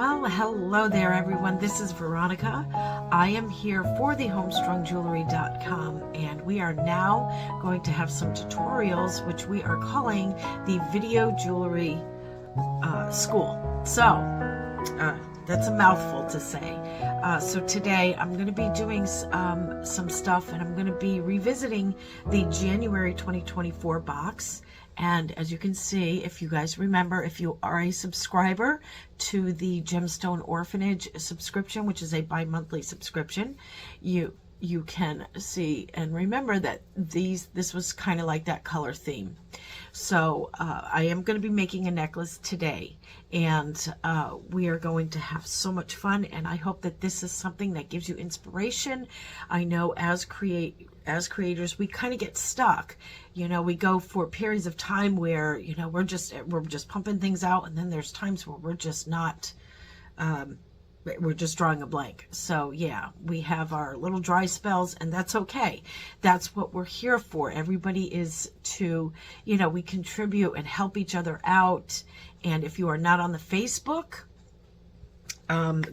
Well, hello there, everyone. This is Veronica. I am here for the HomeStrungJewelry.com, and we are now going to have some tutorials, which we are calling the Video Jewelry School. So, that's a mouthful to say. So today I'm going to be doing some stuff, and I'm going to be revisiting the January 2024 box. And as you can see, if you guys remember, if you are a subscriber to the Gemstone Orphanage subscription, which is a bi-monthly subscription, you can see and remember that this was kind of like that color theme. So I am going to be making a necklace today, and we are going to have so much fun, and I hope that this is something that gives you inspiration. I know as creators, we kind of get stuck. You know, we go for periods of time where, you know, we're just pumping things out, and then there's times where we're just not, we're just drawing a blank. So yeah, we have our little dry spells, and that's okay. That's what we're here for. Everybody is to, you know, we contribute and help each other out. And if you are not on the Facebook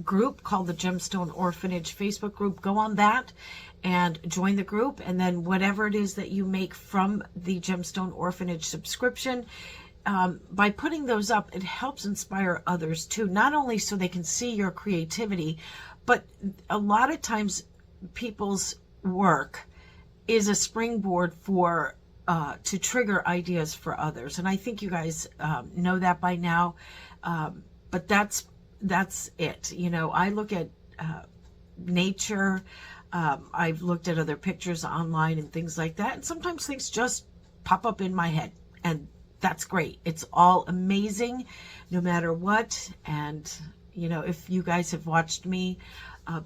group called the Gemstone Orphanage Facebook group, go on that and join the group. And then whatever it is that you make from the Gemstone Orphanage subscription, by putting those up, it helps inspire others too, not only so they can see your creativity, but a lot of times people's work is a springboard for to trigger ideas for others. And I think you guys know that by now, but that's it. You know, I look at nature, I've looked at other pictures online and things like that, and sometimes things just pop up in my head, and that's great. It's all amazing no matter what. And you know, if you guys have watched me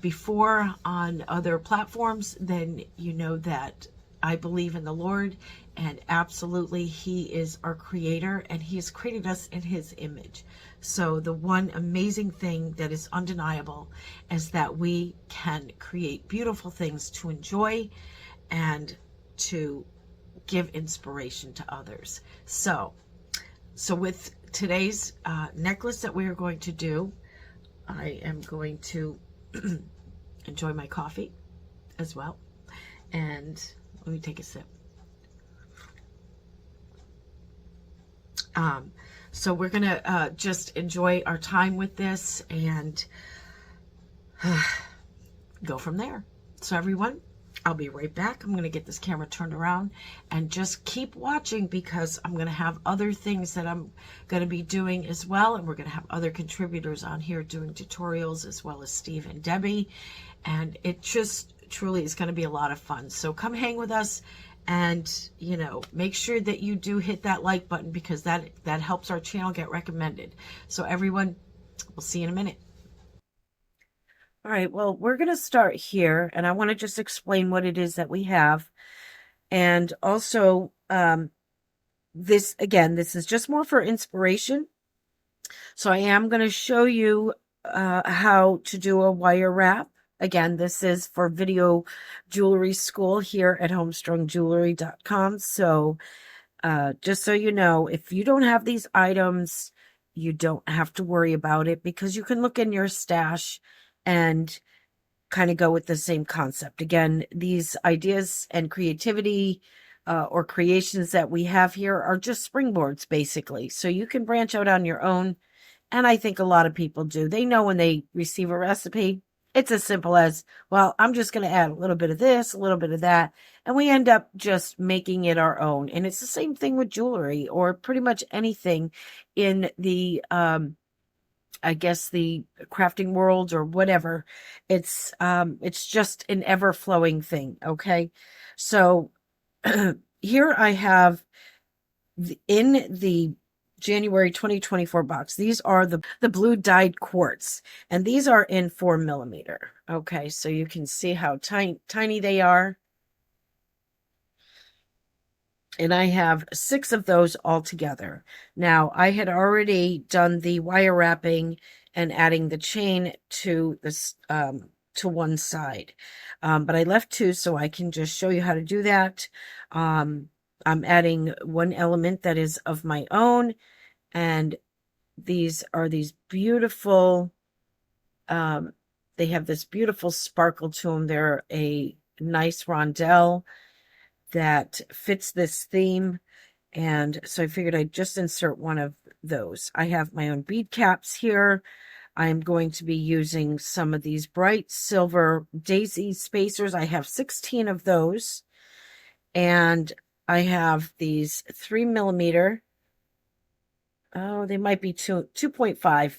before on other platforms, then you know that I believe in the Lord, and absolutely He is our creator, and He has created us in His image. So the one amazing thing that is undeniable is that we can create beautiful things to enjoy and to give inspiration to others. So with today's necklace that we are going to do, I am going to enjoy my coffee as well. And let me take a sip. So we're gonna just enjoy our time with this and go from there. So everyone, I'll be right back. I'm going to get this camera turned around and just keep watching, because I'm going to have other things that I'm going to be doing as well. And we're going to have other contributors on here doing tutorials, as well as Steve and Debbie. And it just truly is going to be a lot of fun. So come hang with us, and, you know, make sure that you do hit that like button, because that helps our channel get recommended. So everyone, we'll see you in a minute. All right, well, we're going to start here, and I want to just explain what it is that we have. And also, this is just more for inspiration. So I am going to show you how to do a wire wrap. Again, this is for Video Jewelry School here at HomeStrungJewelry.com. So just so you know, if you don't have these items, you don't have to worry about it, because you can look in your stash and kind of go with the same concept. Again, these ideas and creativity or creations that we have here are just springboards, basically. So you can branch out on your own. And I think a lot of people do. They know when they receive a recipe, it's as simple as, well, I'm just going to add a little bit of this, a little bit of that. And we end up just making it our own. And it's the same thing with jewelry, or pretty much anything in the I guess the crafting world or whatever. It's just an ever-flowing thing. Okay, so here I have in the January 2024 box, these are the blue dyed quartz, and these are in 4mm. Okay, so you can see how tiny they are. And I have 6 of those all together. Now, I had already done the wire wrapping and adding the chain to this to one side, but I left 2 so I can just show you how to do that. I'm adding one element that is of my own, and these are these beautiful They have this beautiful sparkle to them. They're a nice rondelle that fits this theme. And so I figured I'd just insert one of those. I have my own bead caps here. I'm going to be using some of these bright silver daisy spacers. I have 16 of those. And I have these 3mm. Oh, they might be 2.5.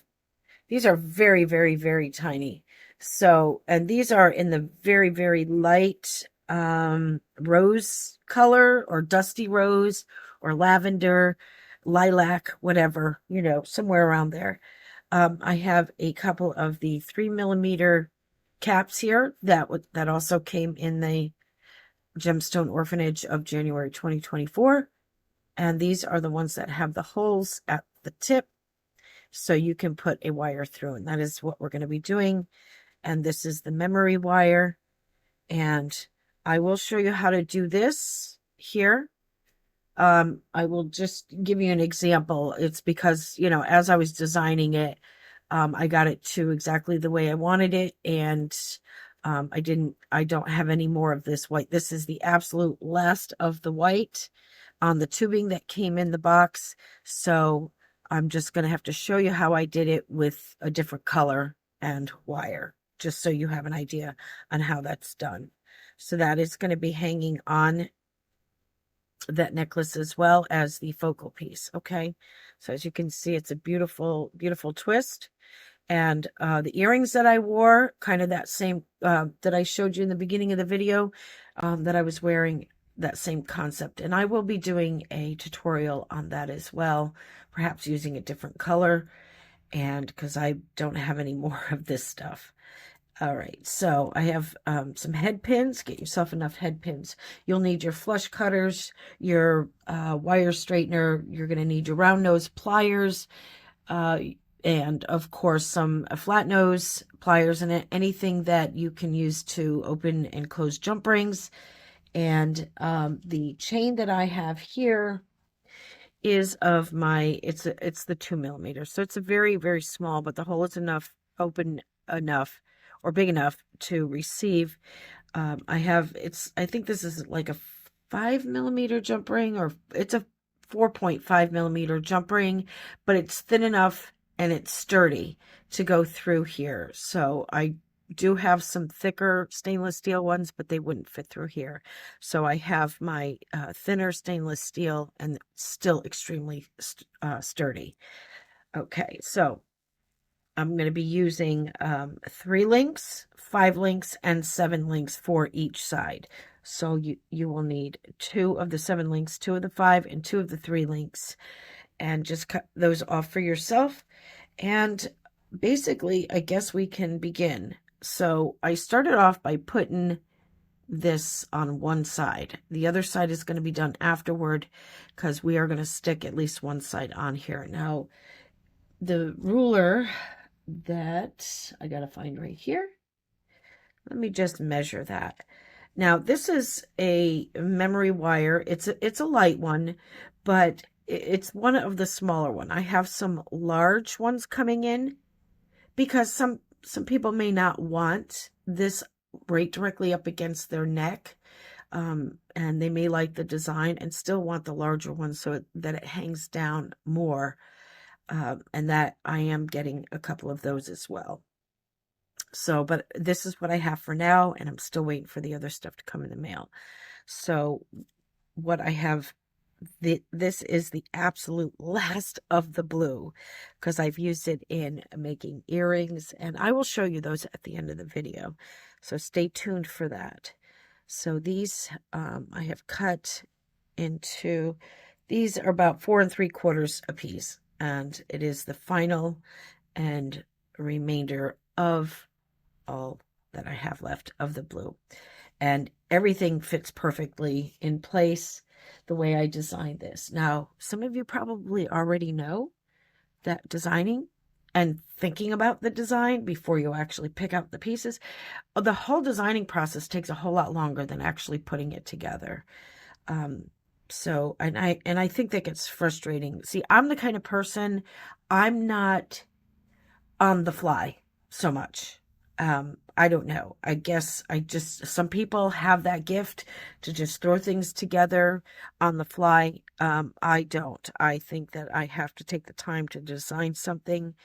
These are very, very, very tiny. So, and these are in the very, very light rose color, or dusty rose, or lavender, lilac, whatever, you know, somewhere around there. I have a couple of the 3mm caps here that also came in the Gemstone Orphanage of January 2024. And these are the ones that have the holes at the tip, so you can put a wire through, and that is what we're going to be doing. And this is the memory wire, and I will show you how to do this here. I will just give you an example. It's because, you know, as I was designing it, I got it to exactly the way I wanted it, and I don't have any more of this white. This is the absolute last of the white on the tubing that came in the box. So I'm just going to have to show you how I did it with a different color and wire, just so you have an idea on how that's done. So that is going to be hanging on that necklace as well as the focal piece. Okay, so as you can see, it's a beautiful, beautiful twist. And the earrings that I wore, kind of that same that I showed you in the beginning of the video, that I was wearing, that same concept. And I will be doing a tutorial on that as well, perhaps using a different color, and because I don't have any more of this stuff. All right, so I have some head pins. Get yourself enough head pins. You'll need your flush cutters, your wire straightener. You're going to need your round nose pliers, and of course some flat nose pliers, and anything that you can use to open and close jump rings. And the chain that I have here is of my, it's the 2mm. So it's a very, very small, but the hole is open enough or big enough to receive. I think this is like a 5mm jump ring, or it's a 4.5mm jump ring, but it's thin enough and it's sturdy to go through here. So I do have some thicker stainless steel ones, but they wouldn't fit through here. So I have my thinner stainless steel, and still extremely sturdy. Okay, so I'm going to be using 3 links, 5 links, and 7 links for each side. So you will need 2 of the 7 links, 2 of the 5, and 2 of the 3 links, and just cut those off for yourself. And basically, I guess we can begin. So I started off by putting this on one side. The other side is going to be done afterward, because we are going to stick at least one side on here. Now, the ruler that I got to find right here, let me just measure that. Now, this is a memory wire. It's a light one, but it's one of the smaller one. I have some large ones coming in, because some people may not want this right directly up against their neck, and they may like the design and still want the larger one so that it hangs down more, and that I am getting a couple of those as well. So, but this is what I have for now, and I'm still waiting for the other stuff to come in the mail. So what I have, this is the absolute last of the blue, because I've used it in making earrings, and I will show you those at the end of the video. So stay tuned for that. So these I have cut into, these are about 4 3/4 a piece, and it is the final and remainder of all that I have left of the blue. And everything fits perfectly in place the way I designed this. Now, some of you probably already know that designing and thinking about the design before you actually pick out the pieces, the whole designing process takes a whole lot longer than actually putting it together. So, and I think that gets frustrating. See, I'm the kind of person, I'm not on the fly. so much. I don't know. I guess some people have that gift to just throw things together on the fly. I don't. I think that I have to take the time to design something.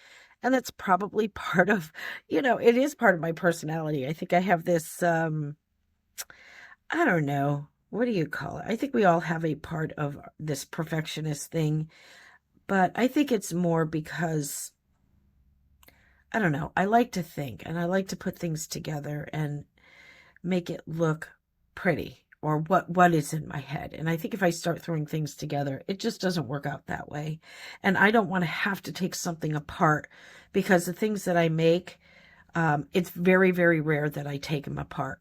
And that's probably part of, it is part of my personality. I think I have this, I don't know. What do you call it? I think we all have a part of this perfectionist thing, but I think it's more because I don't know. I like to think and I like to put things together and make it look pretty or what is in my head. And I think if I start throwing things together, it just doesn't work out that way. And I don't want to have to take something apart because the things that I make, it's very, very rare that I take them apart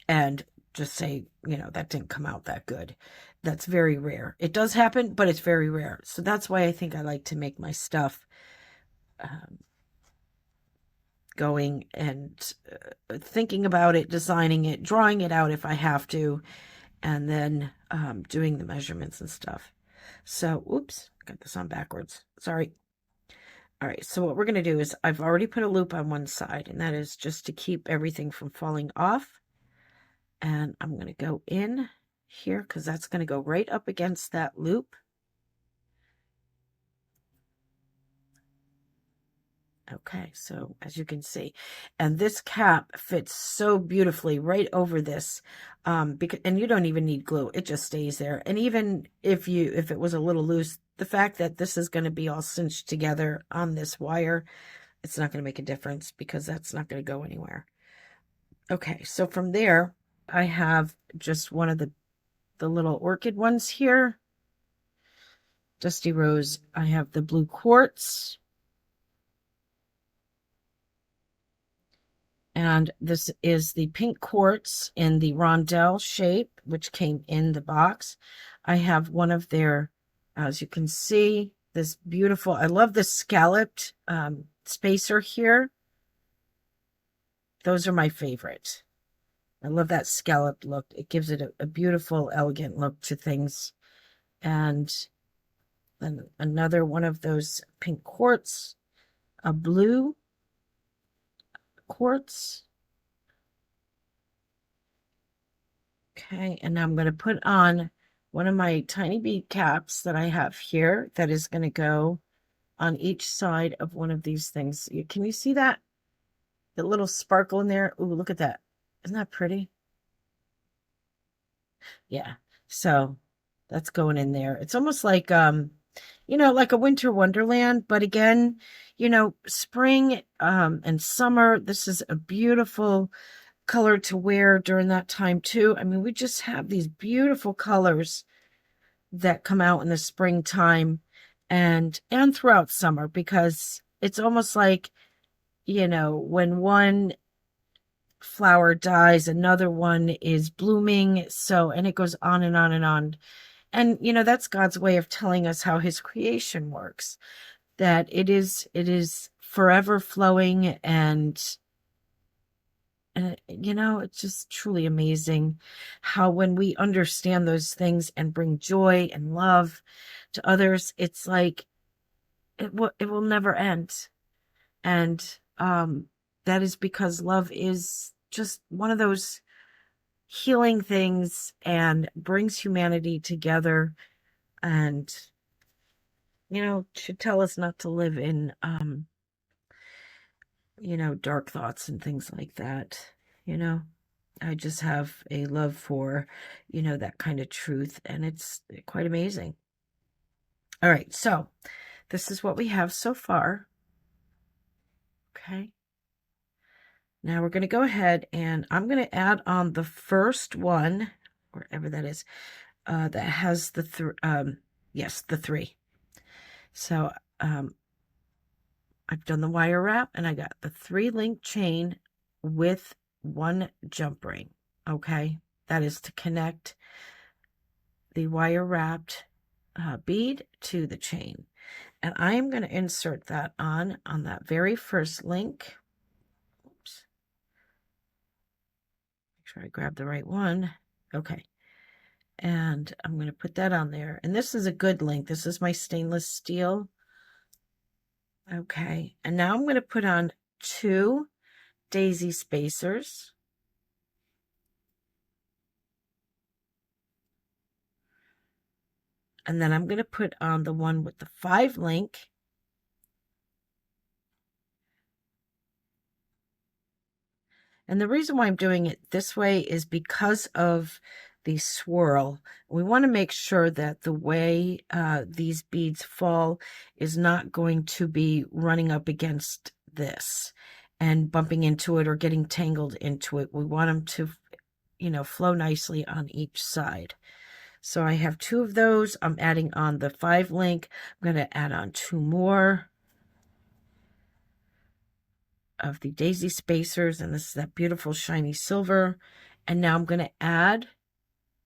and just say, that didn't come out that good. That's very rare. It does happen, but it's very rare. So that's why I think I like to make my stuff going and thinking about it, designing it, drawing it out if I have to, and then doing the measurements and stuff. So, oops, got this on backwards. Sorry. All right, so what we're going to do is I've already put a loop on one side, and that is just to keep everything from falling off. And I'm going to go in here because that's going to go right up against that loop. Okay, so as you can see, and this cap fits so beautifully right over this, because, and you don't even need glue, it just stays there. And even if it was a little loose, the fact that this is going to be all cinched together on this wire, it's not going to make a difference because that's not going to go anywhere. Okay, so from there, I have just one of the little orchid ones here. Dusty Rose, I have the blue quartz. And this is the pink quartz in the rondelle shape, which came in the box. I have one of their, as you can see, this beautiful, I love this scalloped spacer here. Those are my favorite. I love that scalloped look. It gives it a beautiful, elegant look to things. And then another one of those pink quartz, a blue quartz. Okay, and now I'm going to put on one of my tiny bead caps that I have here that is going to go on each side of one of these things. Can you see that? The little sparkle in there? Ooh, look at that. Isn't that pretty? Yeah, so that's going in there. It's almost like, like a winter wonderland, but again, spring and summer, this is a beautiful color to wear during that time too. I mean, we just have these beautiful colors that come out in the springtime and throughout summer, because it's almost like, when one flower dies, another one is blooming. So, and it goes on and on and on. And, that's God's way of telling us how his creation works, that it is forever flowing. And it's just truly amazing how when we understand those things and bring joy and love to others, it's like it will never end. And that is because love is just one of those healing things and brings humanity together, and should tell us not to live in dark thoughts and things like that. I just have a love for that kind of truth, and it's quite amazing. All right, so this is what we have so far. Okay, now we're going to go ahead and I'm going to add on the first one, wherever that is, that has the the 3. So I've done the wire wrap, and I got the 3-link chain with 1 jump ring. Okay, that is to connect the wire wrapped bead to the chain. And I am going to insert that on that very first link. Oops. Make sure I grab the right one. Okay. And I'm going to put that on there. And this is a good link. This is my stainless steel. Okay. And now I'm going to put on 2 daisy spacers. And then I'm going to put on the one with the 5 link. And the reason why I'm doing it this way is because of the swirl. We want to make sure that the way these beads fall is not going to be running up against this and bumping into it or getting tangled into it. We want them to, you know, flow nicely on each side. So I have 2 of those. I'm adding on the 5 link. I'm going to add on 2 more of the daisy spacers, and this is that beautiful shiny silver. And now I'm going to add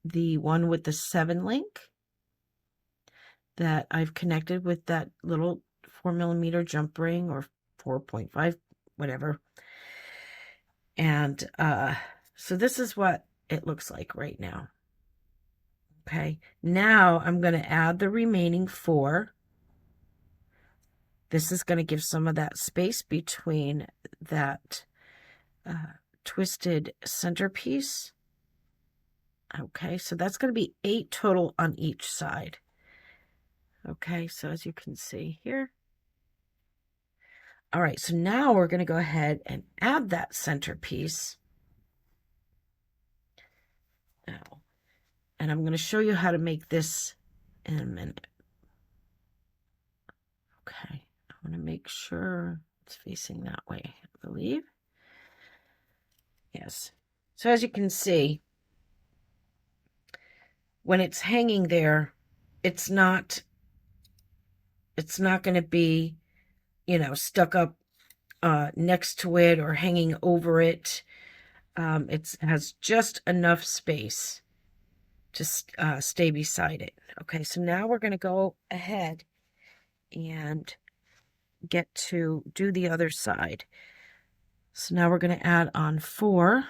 the one with the 7 link that I've connected with that little 4mm jump ring, or 4.5, whatever. And so this is what it looks like right now. Okay, now I'm going to add the remaining 4. This is going to give some of that space between that twisted centerpiece. Okay, so that's going to be 8 total on each side. Okay, so as you can see here. All right, so now we're going to go ahead and add that centerpiece. Now, and I'm going to show you how to make this in a minute. Okay, I want to make sure it's facing that way, I believe. Yes. So as you can see, when it's hanging there, it's not going to be, you know, stuck up next to it or hanging over it. It has just enough space to stay beside it. Okay, so now we're going to go ahead and get to do the other side. So now we're going to add on 4.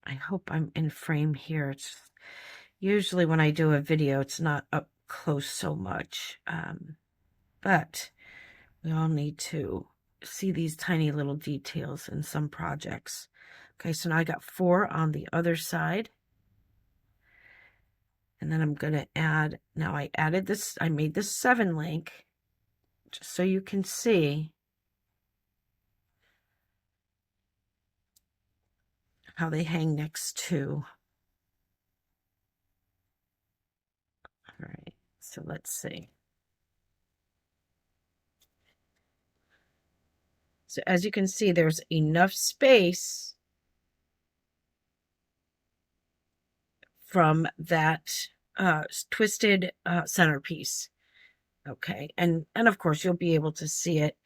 I hope I'm in frame here. It's usually when I do a video, it's not up close so much. But we all need to see these tiny little details in some projects. Okay, so now I got 4 on the other side. And then I'm going to add, now I added this, I made this 7 link, just so you can see how they hang next to. All right, so let's see. So as you can see, there's enough space from that twisted centerpiece. Okay, and of course you'll be able to see it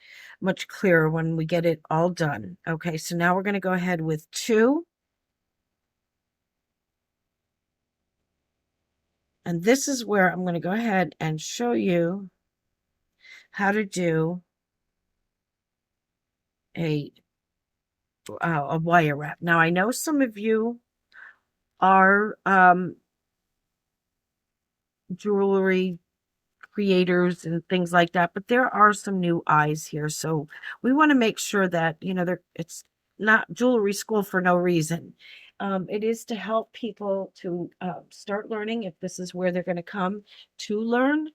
much clearer when we get it all done. Okay, so now we're going to go ahead with 2. And this is where I'm going to go ahead and show you how to do a wire wrap. Now I know some of you are jewelry creators and things like that, but there are some new eyes here, so we want to make sure that, you know, it's not jewelry school for no reason. It is to help people to start learning if this is where they're going to come to learn.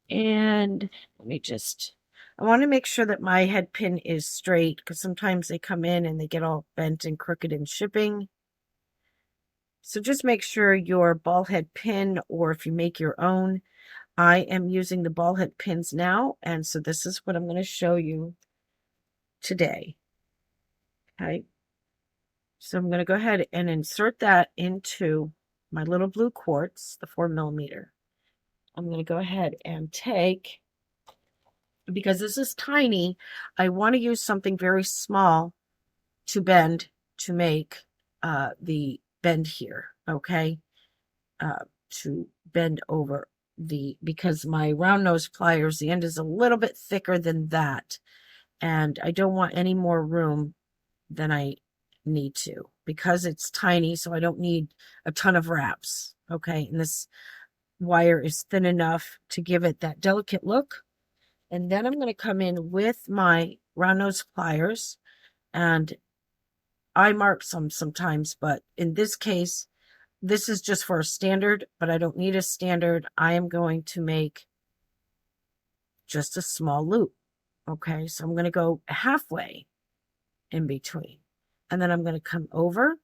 And let me just, I want to make sure that my head pin is straight, because sometimes they come in and they get all bent and crooked in shipping. So just make sure your ball head pin, or if you make your own, I am using the ball head pins now, and so this is what I'm going to show you today. Okay, so I'm going to go ahead and insert that into my little blue quartz, the 4mm. I'm going to go ahead and take, because this is tiny, I want to use something very small to bend, to make the bend here, okay, to bend over because my round nose pliers, the end is a little bit thicker than that, and I don't want any more room than I need to, because it's tiny, so I don't need a ton of wraps. Okay, and wire is thin enough to give it that delicate look. And then I'm going to come in with my round nose pliers, and I mark some sometimes, but in this case, this is just for a standard, but I don't need a standard. I am going to make just a small loop. Okay, so I'm going to go halfway in between. And then I'm going to come over,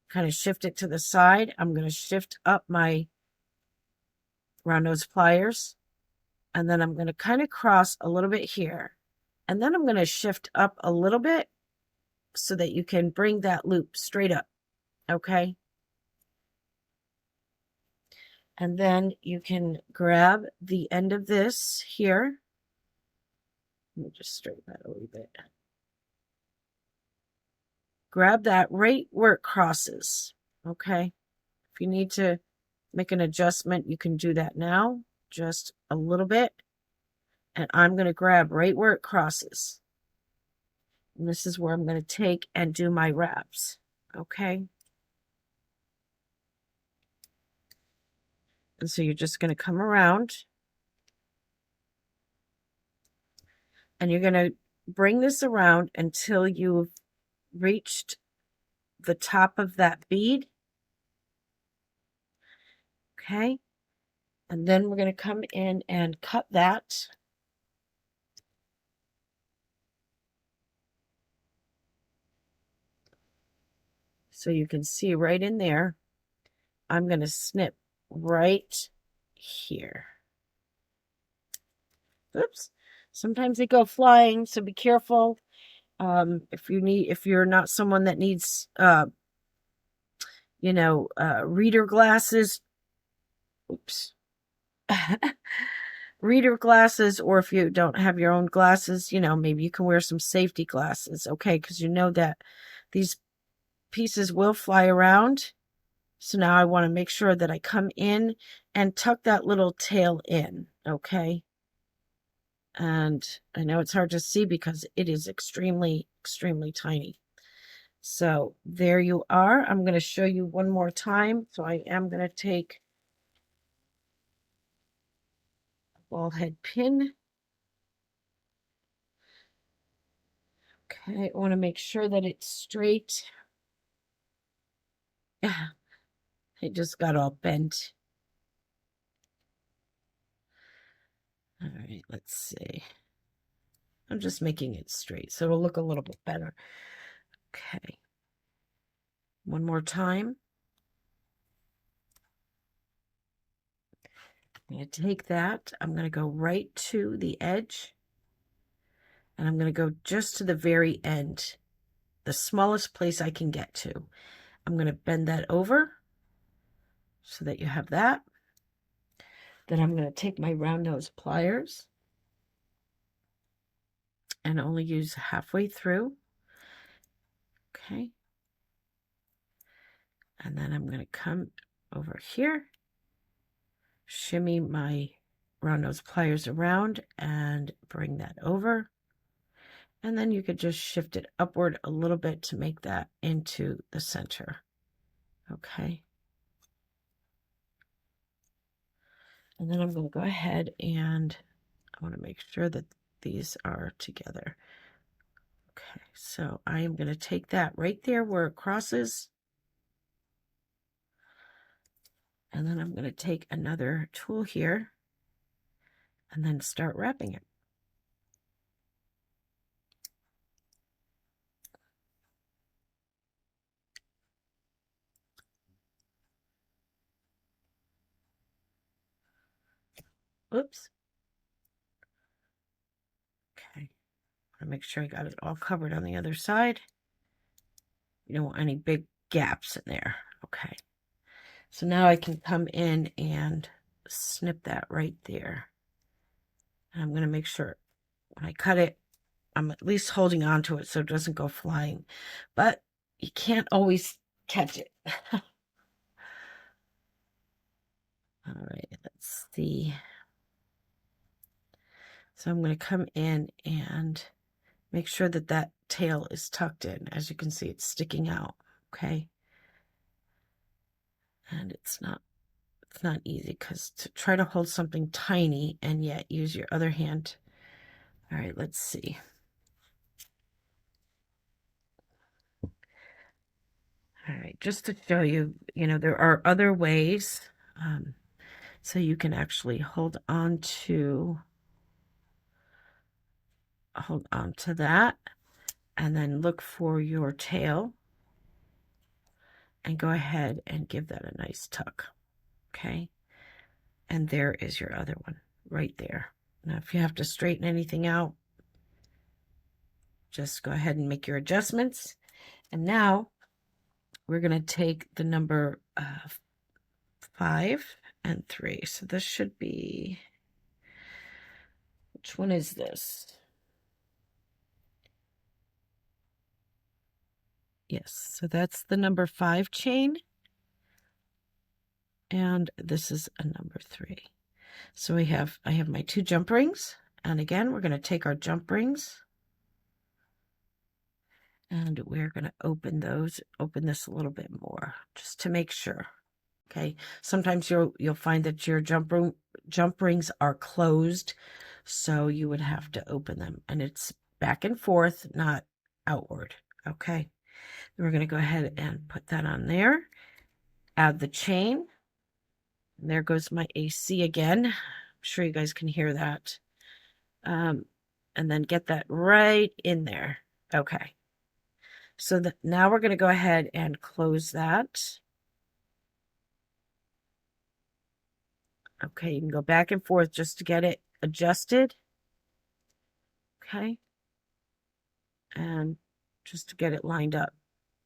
kind of shift it to the side. I'm going to shift up my round nose pliers. And then I'm going to kind of cross a little bit here. And then I'm going to shift up a little bit so that you can bring that loop straight up. Okay. And then you can grab the end of this here. Let me just straighten that a little bit. Grab that right where it crosses. Okay. If you need to make an adjustment, you can do that now, just a little bit. And I'm going to grab right where it crosses. And this is where I'm going to take and do my wraps. Okay. And so you're just going to come around. And you're going to bring this around until you've reached the top of that bead. Okay. And then we're going to come in and cut that. So you can see right in there, I'm going to snip right here. Oops. Sometimes they go flying, so be careful. If you're not someone that needs, reader glasses. Oops. Reader glasses, or if you don't have your own glasses, maybe you can wear some safety glasses, okay? Because you know that these pieces will fly around. So now I want to make sure that I come in and tuck that little tail in, okay? And I know it's hard to see because it is extremely, extremely tiny. So there you are. I'm going to show you one more time. So I am going to take a ball head pin. Okay, I want to make sure that it's straight. Yeah, it just got all bent. All right, let's see. I'm just making it straight so it'll look a little bit better. Okay. One more time. I'm going to take that. I'm going to go right to the edge. And I'm going to go just to the very end, the smallest place I can get to. I'm going to bend that over so that you have that. Then I'm going to take my round nose pliers and only use halfway through. Okay. And then I'm going to come over here, shimmy my round nose pliers around and bring that over. And then you could just shift it upward a little bit to make that into the center. Okay. And then I'm going to go ahead and I want to make sure that these are together. Okay, so I am going to take that right there where it crosses. And then I'm going to take another tool here and then start wrapping it. Oops. Okay. I want to make sure I got it all covered on the other side. You don't want any big gaps in there. Okay. So now I can come in and snip that right there. And I'm going to make sure when I cut it, I'm at least holding on to it so it doesn't go flying. But you can't always catch it. All right, let's see. So I'm going to come in and make sure that that tail is tucked in. As you can see, it's sticking out, okay? And it's not It's not easy because to try to hold something tiny and yet use your other hand. All right, let's see. All right, just to show you, there are other ways. So you can actually hold on to that and then look for your tail and go ahead and give that a nice tuck. Okay. And there is your other one right there. Now, if you have to straighten anything out, just go ahead and make your adjustments. And now we're going to take the number 5 and 3. So this should be, which one is this? Yes, so that's the number 5 chain. And this is a number 3. So I have my 2 jump rings. And again, we're going to take our jump rings and we're going to open this a little bit more just to make sure. Okay. Sometimes you'll find that your jump rings are closed. So you would have to open them, and it's back and forth, not outward. Okay. We're going to go ahead and put that on there. Add the chain. And there goes my AC again. I'm sure you guys can hear that. And then get that right in there. Okay. So now we're going to go ahead and close that. Okay, you can go back and forth just to get it adjusted. Okay. And just to get it lined up.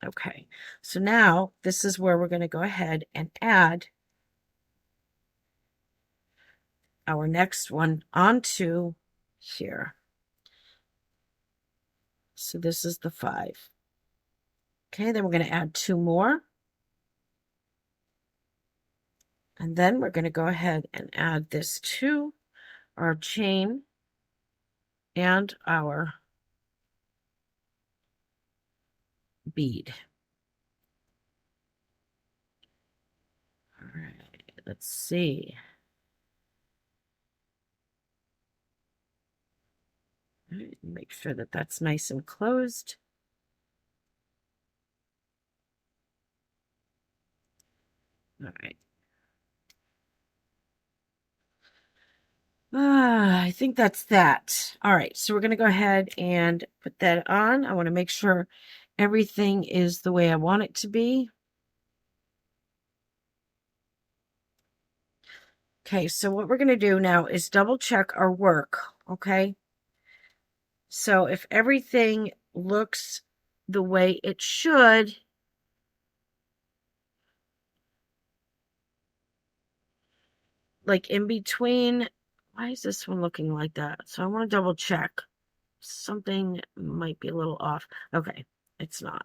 Okay. So now this is where we're going to go ahead and add our next one onto here. So this is the 5. Okay, then we're going to add 2 more. And then we're going to go ahead and add this to our chain and our bead. All right, let's see. All right, make sure that that's nice and closed. All right. I think that's that. All right, so we're going to go ahead and put that on. I want to make sure everything is the way I want it to be. Okay, so what we're going to do now is double check our work, okay? So if everything looks the way it should, like in between, why is this one looking like that? So I want to double check. Something might be a little off. Okay, it's not.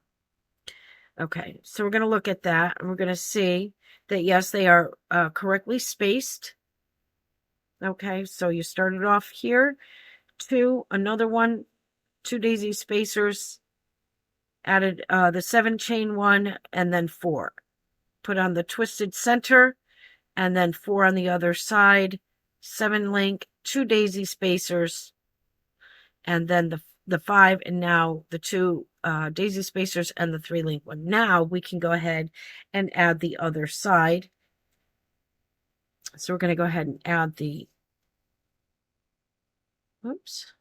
Okay, so we're going to look at that, and we're going to see that, yes, they are correctly spaced. Okay, so you started off here, 2, another one, 2 daisy spacers, added the 7 chain one, and then 4. Put on the twisted center, and then 4 on the other side, 7 link, 2 daisy spacers, and then the 5, and now the 2 daisy spacers and the 3 link one. Now we can go ahead and add the other side. So we're going to go ahead and add the, oops.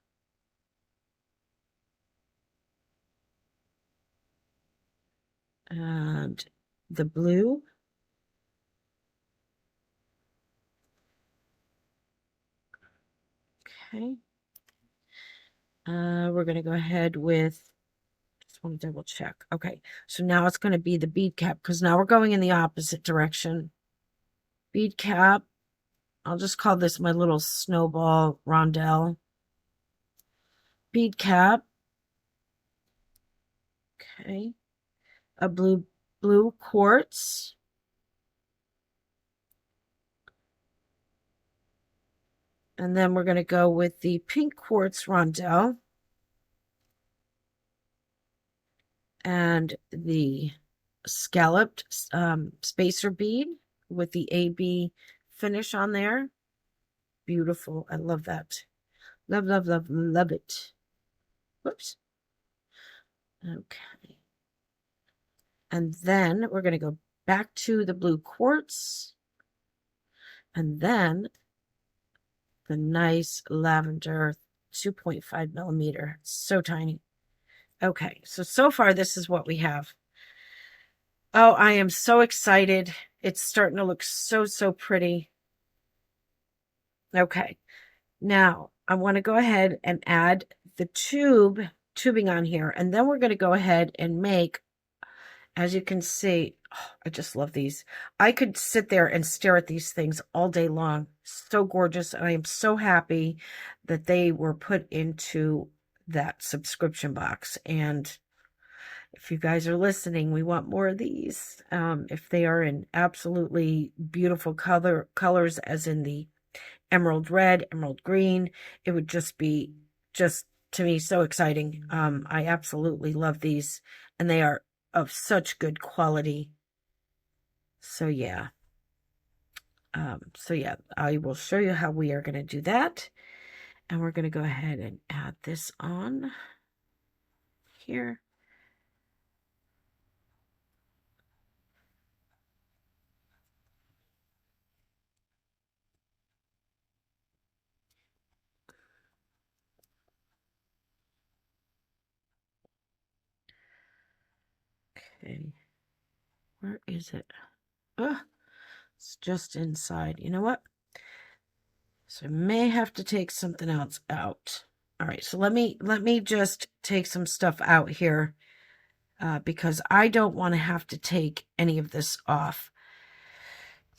And the blue. Okay. We're going to go ahead with, just want to double check. Okay, so now it's going to be the bead cap, because now we're going in the opposite direction. Bead cap. I'll just call this my little snowball rondelle. Bead cap. Okay. A blue quartz. And then we're going to go with the pink quartz rondelle. And the scalloped spacer bead. with the AB finish on there. Beautiful. I love that. Love, love, love, love it. Whoops. Okay. And then we're going to go back to the blue quartz. And then the nice lavender 2.5 millimeter. So tiny. Okay. So far, this is what we have. Oh, I am so excited. It's starting to look so pretty. Okay. Now, I want to go ahead and add the tubing on here. And then we're going to go ahead and make, as you can see, oh, I just love these. I could sit there and stare at these things all day long. So gorgeous. And I am so happy that they were put into that subscription box. And if you guys are listening, we want more of these. If they are in absolutely beautiful colors, as in the emerald red, emerald green, it would just be, to me, so exciting. I absolutely love these, and they are of such good quality. So yeah. I will show you how we are going to do that. And we're going to go ahead and add this on here. Okay. Where is it? Oh, it's just inside. You know what? So I may have to take something else out. All right, so let me just take some stuff out here because I don't want to have to take any of this off.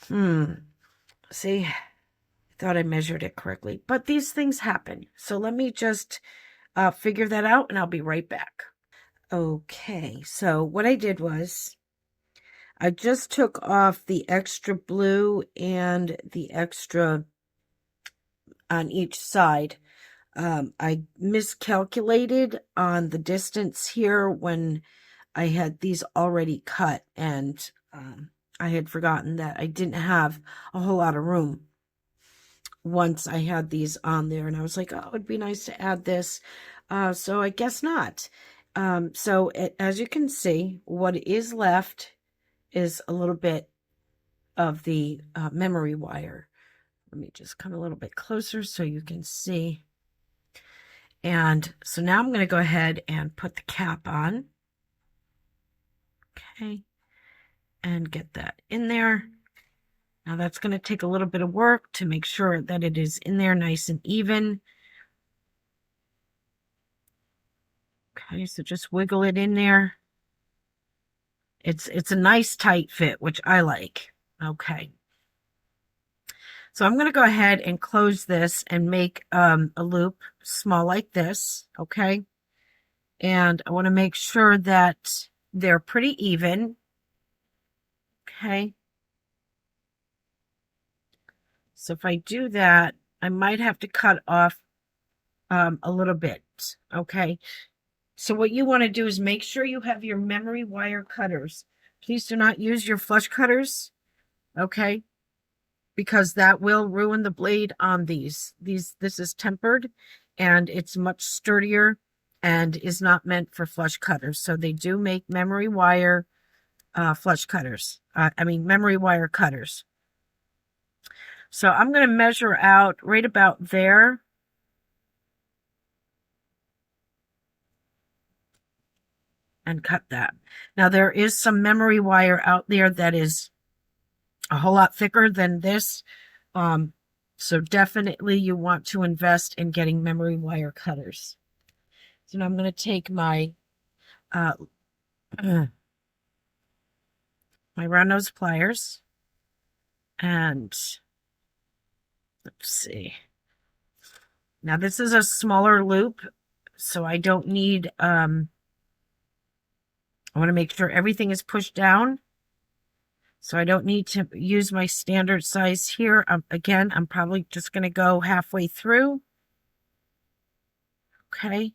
See, I thought I measured it correctly, but these things happen. So let me just figure that out, and I'll be right back. Okay, so what I did was I just took off the extra blue and the extra on each side. I miscalculated on the distance here when I had these already cut, and I had forgotten that I didn't have a whole lot of room once I had these on there, and I was like, oh, it'd be nice to add this. So I guess not. As you can see, what is left is a little bit of the memory wire. Let me just come a little bit closer so you can see. And so now I'm going to go ahead and put the cap on. Okay. And get that in there. Now that's going to take a little bit of work to make sure that it is in there nice and even. Okay, so just wiggle it in there. It's a nice tight fit, which I like. Okay. So I'm going to go ahead and close this and make a loop small like this. Okay. And I want to make sure that they're pretty even. Okay. So if I do that, I might have to cut off a little bit. Okay. So what you want to do is make sure you have your memory wire cutters. Please do not use your flush cutters. Okay. Because that will ruin the blade on these. This is tempered and it's much sturdier and is not meant for flush cutters. So they do make memory wire flush cutters. Memory wire cutters. So I'm going to measure out right about there. And cut that. Now there is some memory wire out there that is a whole lot thicker than this. So definitely you want to invest in getting memory wire cutters. So now I'm going to take my my round nose pliers and let's see. Now this is a smaller loop, so I don't need, I want to make sure everything is pushed down. So I don't need to use my standard size here. Again, I'm probably just going to go halfway through. Okay.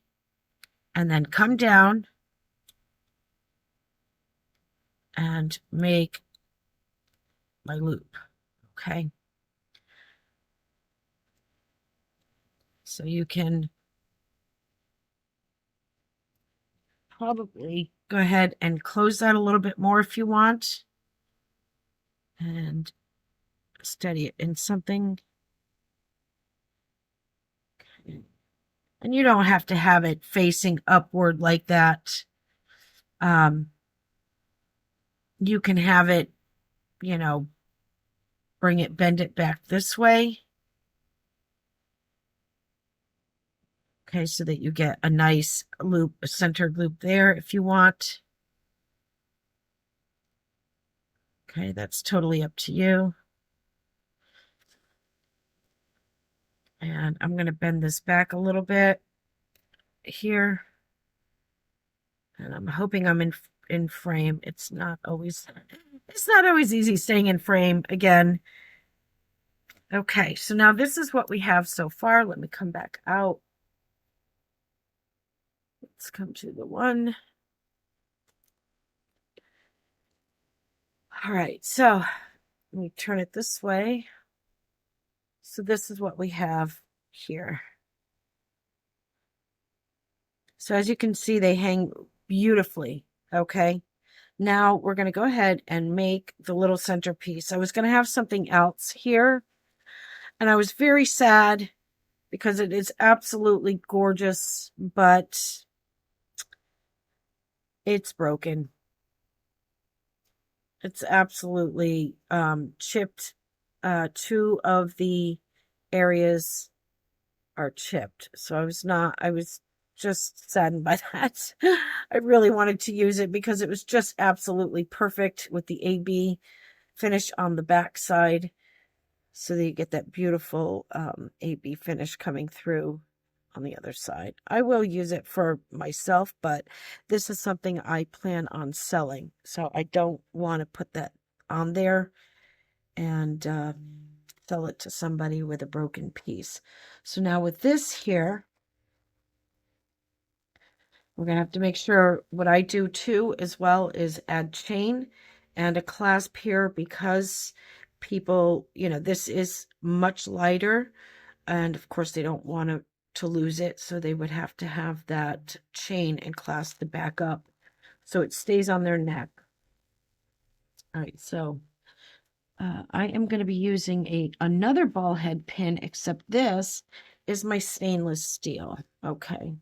And then come down and make my loop. Okay. So you can probably go ahead and close that a little bit more if you want. And steady it in something. Okay. And you don't have to have it facing upward like that. You can have it, you know, bend it back this way. Okay, so that you get a nice loop, a centered loop there if you want. Okay, that's totally up to you. And I'm going to bend this back a little bit here. And I'm hoping I'm in frame. It's not always easy staying in frame again. Okay, so now this is what we have so far. Let me come back out. Let's come to the one. All right, so let me turn it this way. So this is what we have here. So as you can see, they hang beautifully. Okay, now we're going to go ahead and make the little centerpiece. I was going to have something else here, and I was very sad because it is absolutely gorgeous, but it's broken. It's absolutely chipped. Two of the areas are chipped. So I was just saddened by that. I really wanted to use it because it was just absolutely perfect with the AB finish on the back side. So that you get that beautiful AB finish coming through on the other side. I will use it for myself, but this is something I plan on selling. So I don't want to put that on there and sell it to somebody with a broken piece. So now with this here, we're going to have to make sure what I do too as well is add chain and a clasp here because people, you know, this is much lighter and of course they don't want to lose it, so they would have to have that chain and clasp the back up so it stays on their neck. All right, so I am going to be using another ball head pin, except this is my stainless steel. Okay.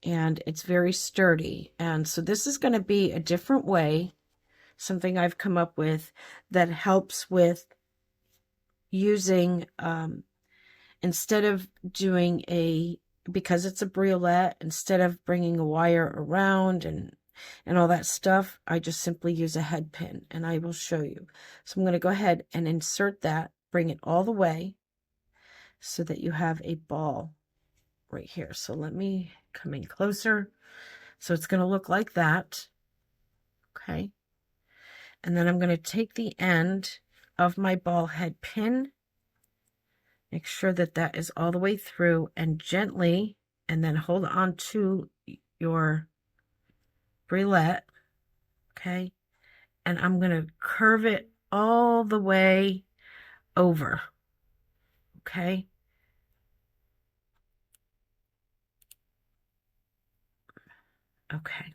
And it's very sturdy. And so this is going to be a different way, something I've come up with that helps with using, instead of doing because it's a briolet, instead of bringing a wire around and all that stuff, I just simply use a head pin, and I will show you. So I'm going to go ahead and insert that, bring it all the way so that you have a ball right here. So let me come in closer. So it's going to look like that. Okay. And then I'm going to take the end of my ball head pin, make sure that that is all the way through, and gently, and then hold on to your briolet. Okay. And I'm going to curve it all the way over. Okay. Okay.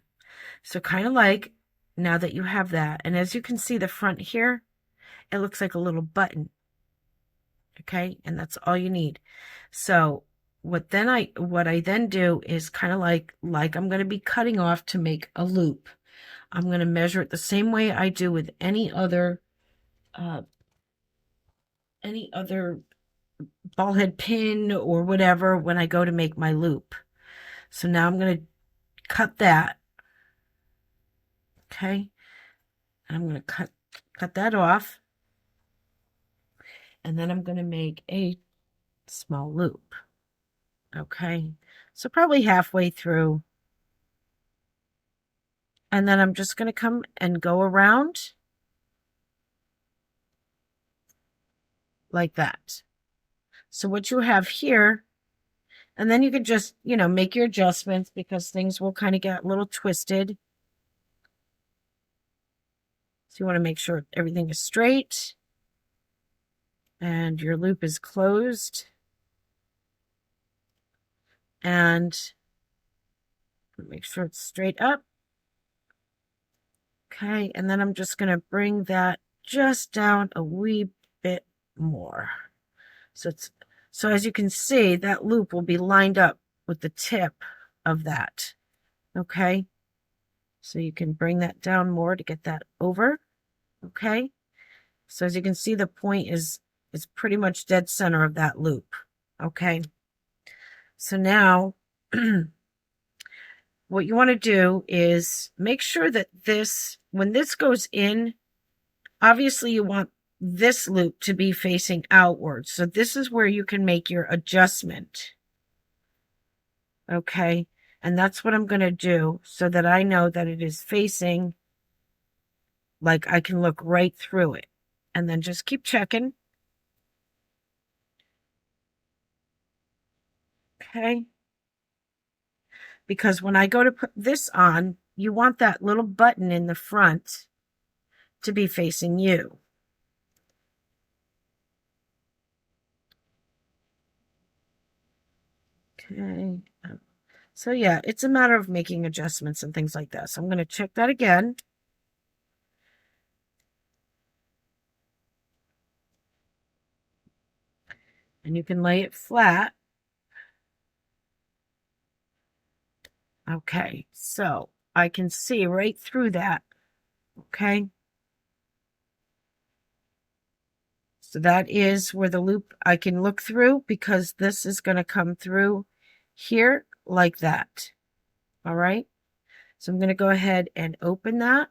So kind of like, now that you have that, and as you can see the front here, it looks like a little button. Okay. And that's all you need. So what I then do is kind of like I'm going to be cutting off to make a loop. I'm going to measure it the same way I do with any other ball head pin or whatever when I go to make my loop. So now I'm going to cut that. Okay. And I'm going to cut that off. And then I'm going to make a small loop. Okay. So probably halfway through. And then I'm just going to come and go around like that. So what you have here, and then you can just, you know, make your adjustments because things will kind of get a little twisted. So you want to make sure everything is straight and your loop is closed. And make sure it's straight up. Okay, and then I'm just going to bring that just down a wee bit more. So as you can see, that loop will be lined up with the tip of that. Okay, so you can bring that down more to get that over. Okay, so as you can see, the point is pretty much dead center of that loop. Okay, so now what you want to do is make sure that when this goes in, obviously you want this loop to be facing outwards. So this is where you can make your adjustment. Okay, and that's what I'm going to do so that I know that it is facing, like I can look right through it. And then just keep checking. Okay. Because when I go to put this on, you want that little button in the front to be facing you. Okay. So yeah, it's a matter of making adjustments and things like that. So I'm going to check that again. And you can lay it flat. Okay, so I can see right through that. Okay. So that is where the loop I can look through, because this is going to come through here like that. All right. So I'm going to go ahead and open that.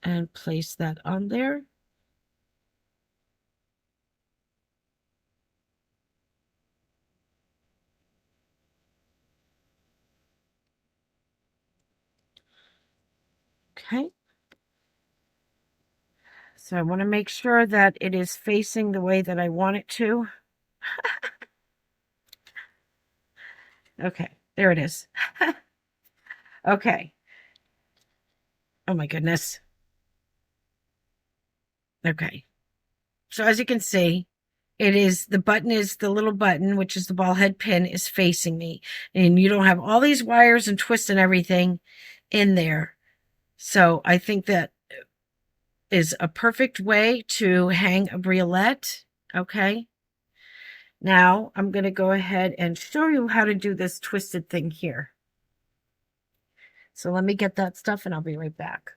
And place that on there. Okay. So I want to make sure that it is facing the way that I want it to. Okay, there it is. Okay. Oh my goodness. Okay. So as you can see, the little button, which is the ball head pin, is facing me. And you don't have all these wires and twists and everything in there. So I think that is a perfect way to hang a briolet. Okay. Now I'm going to go ahead and show you how to do this twisted thing here. So let me get that stuff and I'll be right back.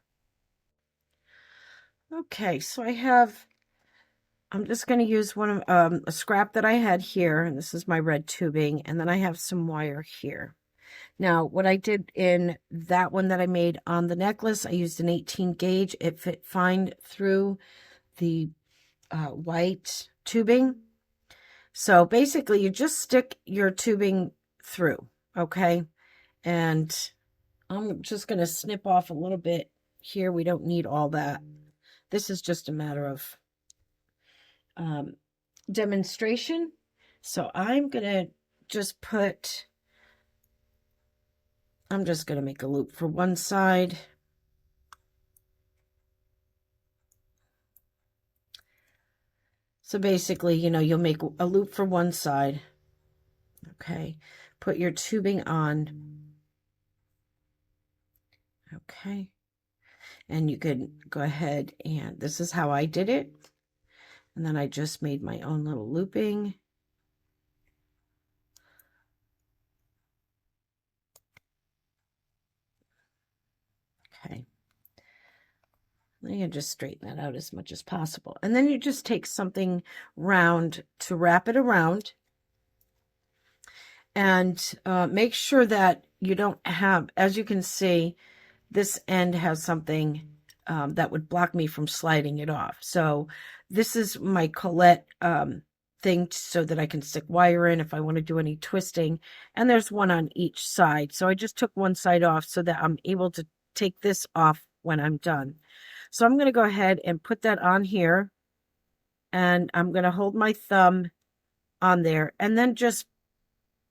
Okay, so I'm just going to use one of a scrap that I had here, and this is my red tubing, and then I have some wire here. Now, what I did in that one that I made on the necklace, I used an 18 gauge. It fit fine through the white tubing. So basically, you just stick your tubing through, okay? And I'm just going to snip off a little bit here. We don't need all that. This is just a matter of demonstration. So I'm going to just I'm just going to make a loop for one side. So basically, you'll make a loop for one side. Okay. Put your tubing on. Okay. And you can go ahead and this is how I did it. And then I just made my own little looping. Okay. You can just straighten that out as much as possible. And then you just take something round to wrap it around. And make sure that you don't have, as you can see, this end has something that would block me from sliding it off. So this is my collet thing so that I can stick wire in if I want to do any twisting. And there's one on each side. So I just took one side off so that I'm able to take this off when I'm done. So I'm going to go ahead and put that on here. And I'm going to hold my thumb on there and then just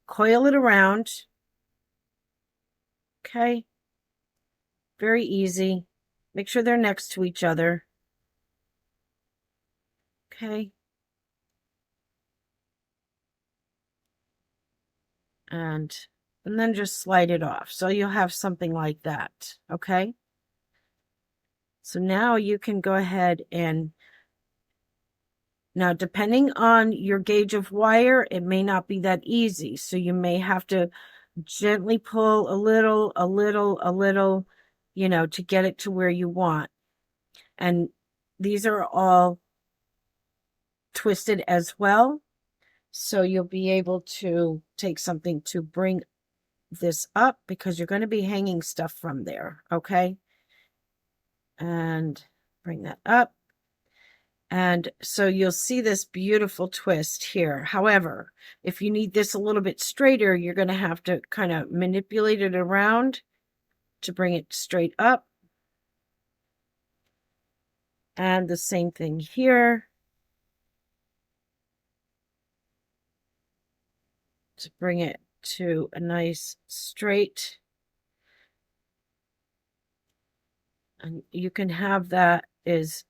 coil it around. Okay. Very easy. Make sure they're next to each other. Okay. And then just slide it off. So you'll have something like that. Okay. So now you can go ahead and, now depending on your gauge of wire, it may not be that easy. So you may have to gently pull a little, you know, to get it to where you want. And these are all twisted as well. So you'll be able to take something to bring this up because you're going to be hanging stuff from there. Okay. And bring that up. And so you'll see this beautiful twist here. However, if you need this a little bit straighter, you're going to have to kind of manipulate it around to bring it straight up. And the same thing here. To bring it to a nice straight. And you can have that as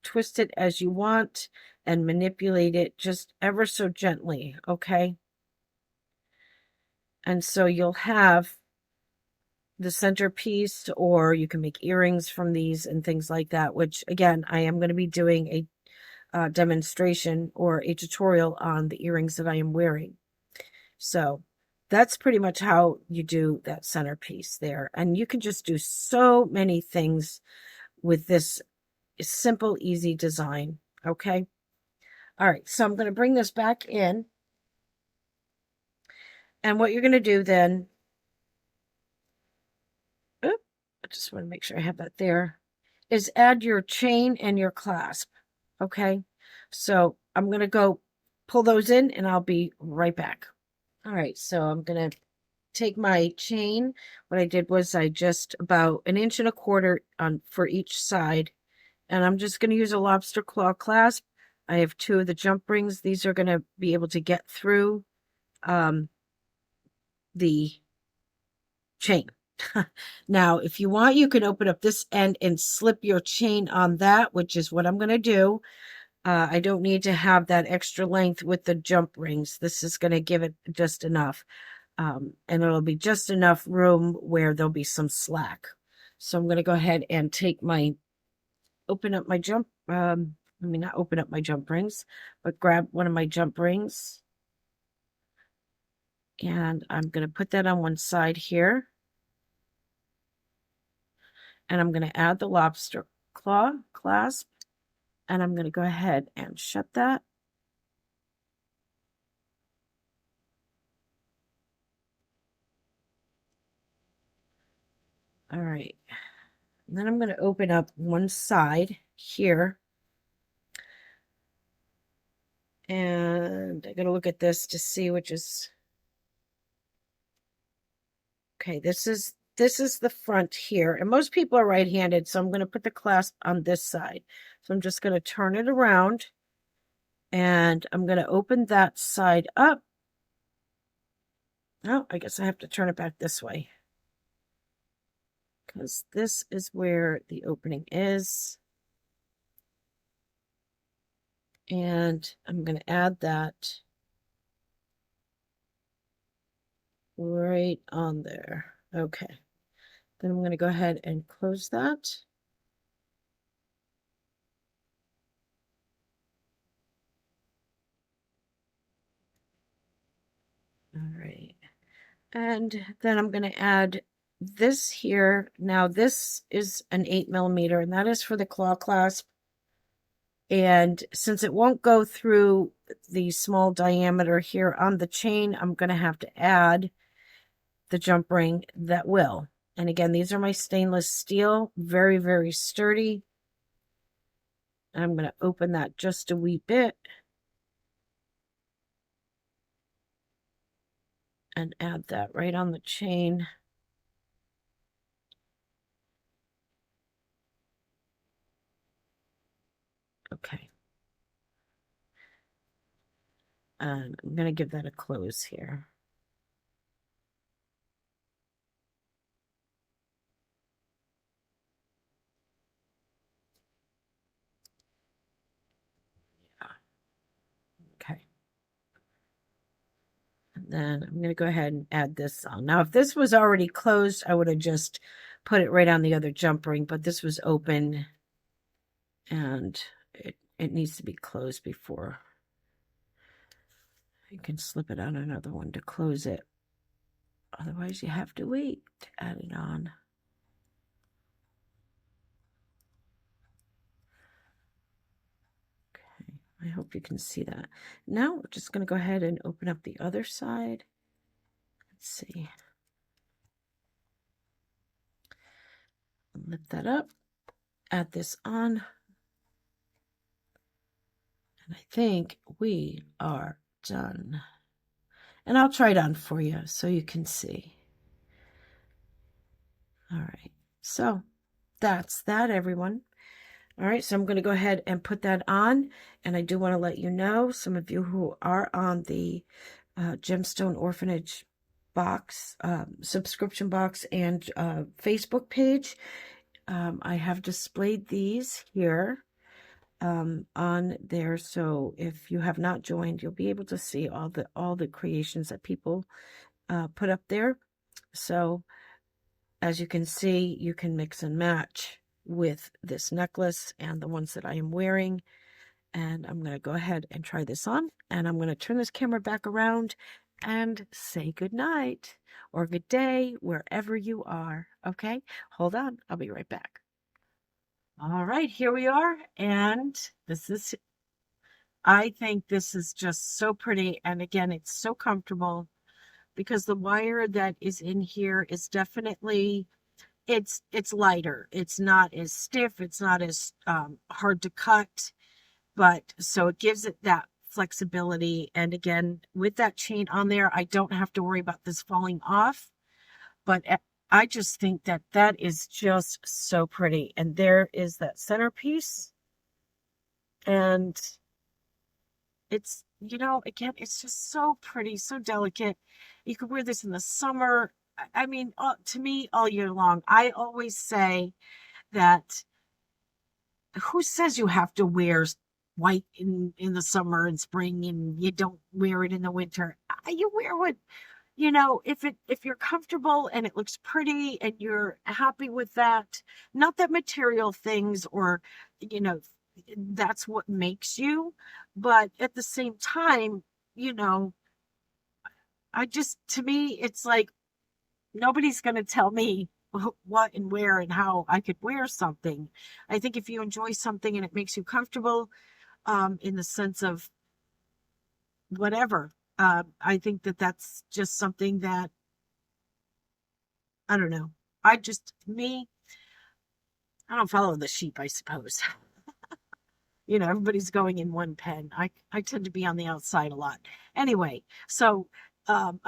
twisted as you want and manipulate it just ever so gently, okay? And so you'll have the centerpiece, or you can make earrings from these and things like that, which again, I am going to be doing a demonstration or a tutorial on the earrings that I am wearing. So that's pretty much how you do that centerpiece there. And you can just do so many things with this simple, easy design. Okay. All right. So I'm going to bring this back in. And what you're going to do then, I just want to make sure I have that there, is add your chain and your clasp. Okay. So I'm going to go pull those in and I'll be right back. All right. So I'm going to take my chain. What I did was I just about 1.25 inches on for each side. And I'm just going to use a lobster claw clasp. I have 2 of the jump rings. These are going to be able to get through the chain. Now, if you want, you can open up this end and slip your chain on that, which is what I'm going to do. I don't need to have that extra length with the jump rings. This is going to give it just enough. And it'll be just enough room where there'll be some slack. So I'm going to go ahead and take my, open up my jump, not open up my jump rings, but grab one of my jump rings. And I'm going to put that on one side here. And I'm going to add the lobster claw clasp. And I'm going to go ahead and shut that. All right. And then I'm going to open up one side here. And I'm going to look at this to see which is... Okay, this is the front here. And most people are right-handed, so I'm going to put the clasp on this side. So I'm just going to turn it around. And I'm going to open that side up. Oh, I guess I have to turn it back this way, because this is where the opening is. And I'm going to add that right on there. Okay. Then I'm going to go ahead and close that. All right. And then I'm going to add this here. Now this is an 8mm, and that is for the claw clasp. And since it won't go through the small diameter here on the chain, I'm going to have to add the jump ring that will. And again, these are my stainless steel, very, very sturdy. I'm going to open that just a wee bit and add that right on the chain. Okay. And I'm going to give that a close here. then I'm going to go ahead and add this on. Now, if this was already closed, I would have just put it right on the other jump ring, but this was open and it needs to be closed before you can slip it on another one to close it. Otherwise, you have to wait to add it on. Okay, I hope you can see that. Now, we're just going to go ahead and open up the other side. Let's see. Lift that up, add this on, and I think we are done. And I'll try it on for you so you can see. All right, so that's that, everyone. All right, so I'm going to go ahead and put that on, and I do want to let you know, some of you who are on the Gemstone Orphanage box, subscription box, and Facebook page, I have displayed these here on there, so if you have not joined, you'll be able to see all the creations that people put up there. So as you can see, you can mix and match with this necklace and the ones that I am wearing. And I'm going to go ahead and try this on, and I'm going to turn this camera back around and say good night or good day wherever you are. Okay, hold on, I'll be right back. All right, here we are, and I think this is just so pretty, and again, it's so comfortable because the wire that is in here is definitely, it's lighter. It's not as stiff, it's not as hard to cut, but so it gives it that flexibility. And again, with that chain on there, I don't have to worry about this falling off, but I just think that that is just so pretty. And there is that centerpiece. And it's, you know, again, it's just so pretty, so delicate. You could wear this in the summer. I mean, to me, all year long. I always say that who says you have to wear white in the summer and spring and you don't wear it in the winter? You wear what, you know, if you're comfortable and it looks pretty and you're happy with that, not that material things or, you know, that's what makes you, but at the same time, you know, to me, it's like, nobody's going to tell me what and where and how I could wear something. I think if you enjoy something and it makes you comfortable, in the sense of whatever, I think that that's just something that, I don't know. I don't follow the sheep, I suppose. You know, everybody's going in one pen. I tend to be on the outside a lot. Anyway, so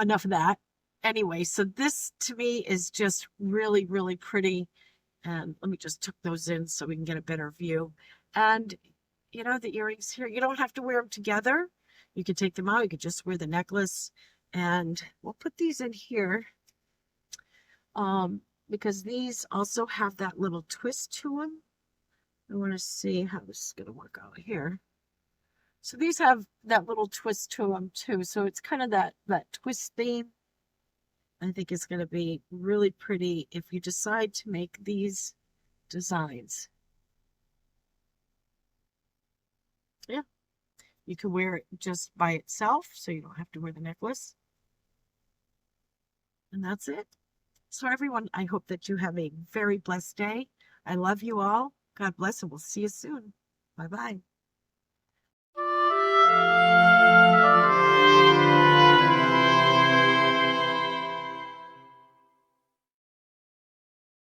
enough of that. Anyway, so this to me is just really, really pretty. And let me just tuck those in so we can get a better view. And, you know, the earrings here, you don't have to wear them together. You could take them out. You could just wear the necklace. And we'll put these in here because these also have that little twist to them. I want to see how this is going to work out here. So these have that little twist to them too. So it's kind of that twist theme. I think it's going to be really pretty if you decide to make these designs. Yeah, you can wear it just by itself, so you don't have to wear the necklace. And that's it. So everyone, I hope that you have a very blessed day. I love you all. God bless, and we'll see you soon. Bye-bye.